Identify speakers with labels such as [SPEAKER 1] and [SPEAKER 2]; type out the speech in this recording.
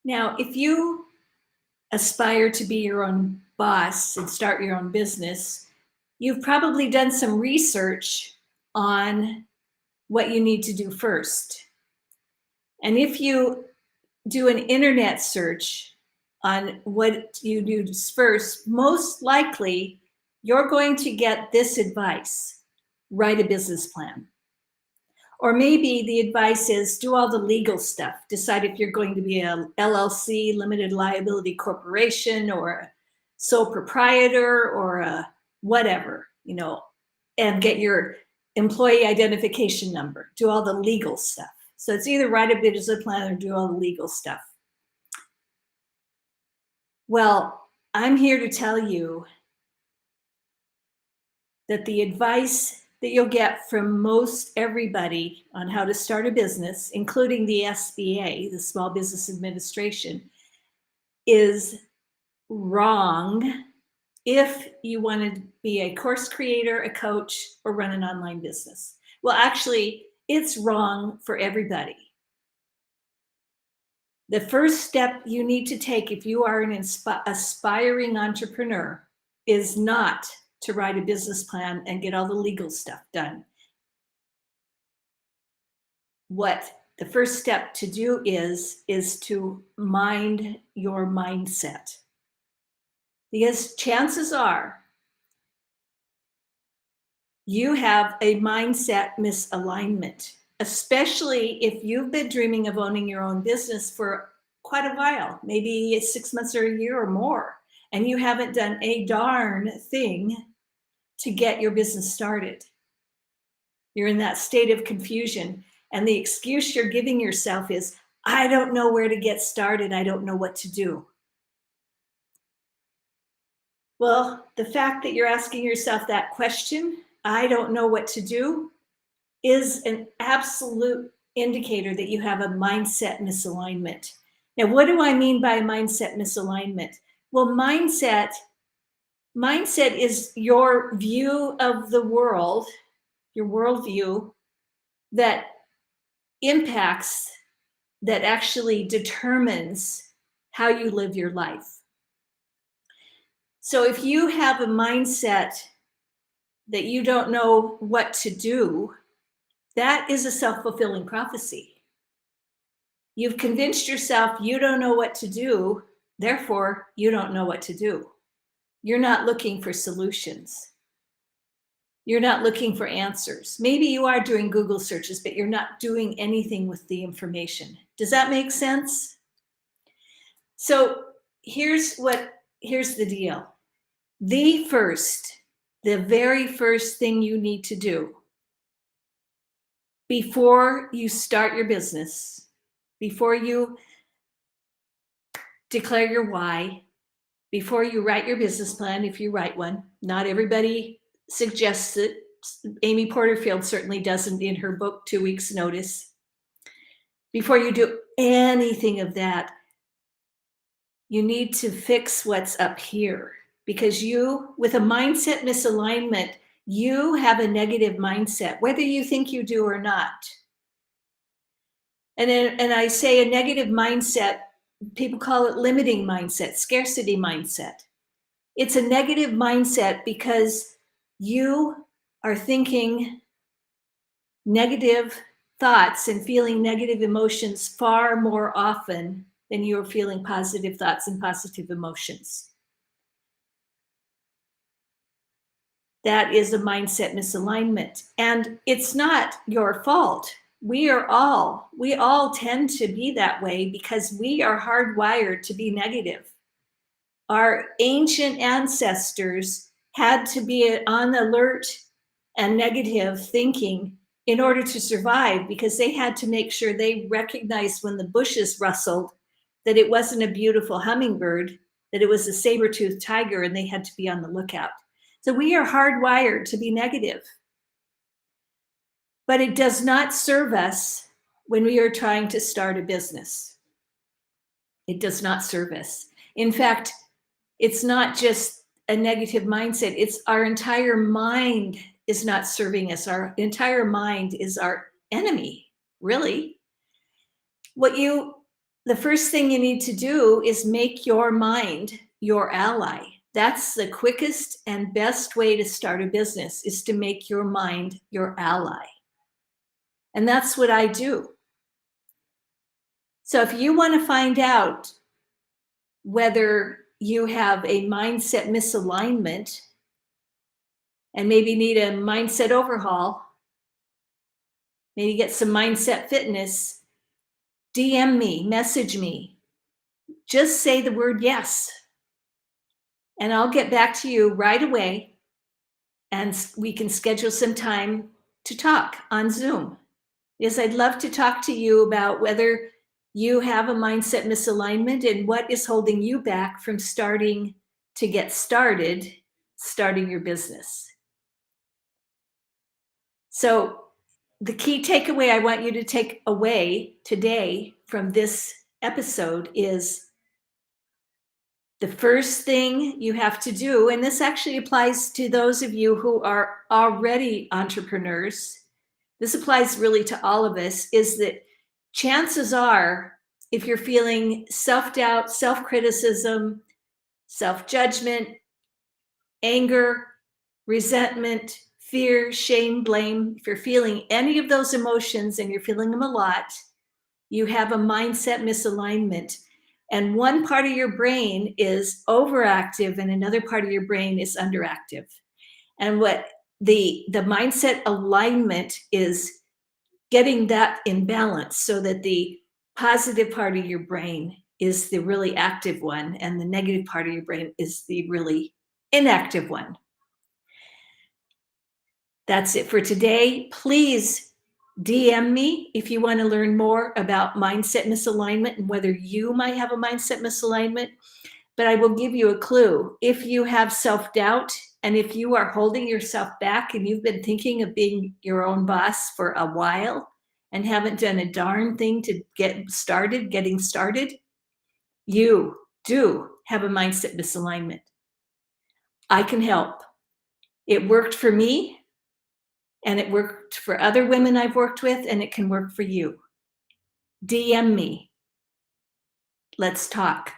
[SPEAKER 1] Now, if you aspire to be your own boss and start your own business, you've probably done some research on what you need to do first. And if you do an internet search on what you do first, most likely you're going to get this advice: write a business plan. Or maybe the advice is do all the legal stuff. Decide if you're going to be a LLC, limited liability corporation, or a sole proprietor, or a whatever, and get your employee identification number. Do all the legal stuff. So it's either write a business plan or do all the legal stuff. Well, I'm here to tell you that the advice that you'll get from most everybody on how to start a business, including the SBA, the Small Business Administration, is wrong if you want to be a course creator, a coach, or run an online business. Well, actually, it's wrong for everybody. The first step you need to take if you are an aspiring entrepreneur is not to write a business plan and get all the legal stuff done. What the first step to do is to mind your mindset. Because chances are you have a mindset misalignment, especially if you've been dreaming of owning your own business for quite a while, maybe 6 months or a year or more, and you haven't done a darn thing to get your business started. You're in that state of confusion, and the excuse you're giving yourself is, I don't know where to get started. I don't know what to do. Well, the fact that you're asking yourself that question, I don't know what to do, is an absolute indicator that you have a mindset misalignment. Now, what do I mean by mindset misalignment? Well, mindset is your view of the world, your worldview that impacts, that actually determines how you live your life. So if you have a mindset that you don't know what to do, that is a self-fulfilling prophecy. You've convinced yourself you don't know what to do, therefore you don't know what to do. You're not looking for solutions. You're not looking for answers. Maybe you are doing Google searches, but you're not doing anything with the information. Does that make sense? So here's the deal. The very first thing you need to do before you start your business, before you declare your why, before you write your business plan, if you write one, not everybody suggests it. Amy Porterfield certainly doesn't in her book, 2 Weeks Notice. Before you do anything of that, you need to fix what's up here, because you, with a mindset misalignment, you have a negative mindset, whether you think you do or not. And I say a negative mindset, people call it limiting mindset, scarcity mindset. It's a negative mindset because you are thinking negative thoughts and feeling negative emotions far more often than you're feeling positive thoughts and positive emotions. That is a mindset misalignment. And it's not your fault. We all tend to be that way because we are hardwired to be negative. Our ancient ancestors had to be on alert and negative thinking in order to survive, because they had to make sure they recognized when the bushes rustled that it wasn't a beautiful hummingbird, that it was a saber-toothed tiger, and they had to be on the lookout. So we are hardwired to be negative. But it does not serve us when we are trying to start a business. It does not serve us. In fact, it's not just a negative mindset. It's our entire mind is not serving us. Our entire mind is our enemy, really. What you the first thing you need to do is make your mind your ally. That's the quickest and best way to start a business, is to make your mind your ally. And that's what I do. So if you want to find out whether you have a mindset misalignment and maybe need a mindset overhaul, maybe get some mindset fitness, DM me, message me. Just say the word yes, and I'll get back to you right away, and we can schedule some time to talk on Zoom. Because I'd love to talk to you about whether you have a mindset misalignment and what is holding you back from starting to get started, starting your business. So the key takeaway I want you to take away today from this episode is the first thing you have to do, and this actually applies to those of you who are already entrepreneurs, this applies really to all of us, is that chances are, if you're feeling self-doubt, self-criticism, self-judgment, anger, resentment, fear, shame, blame, if you're feeling any of those emotions and you're feeling them a lot, you have a mindset misalignment. And one part of your brain is overactive and another part of your brain is underactive. And what the mindset alignment is getting that in balance so that the positive part of your brain is the really active one and the negative part of your brain is the really inactive one. That's it for today. Please DM me if you want to learn more about mindset misalignment and whether you might have a mindset misalignment. But I will give you a clue. If you have self-doubt and if you are holding yourself back and you've been thinking of being your own boss for a while and haven't done a darn thing to getting started, you do have a mindset misalignment. I can help. It worked for me, and it worked for other women I've worked with, and it can work for you. DM me. Let's talk.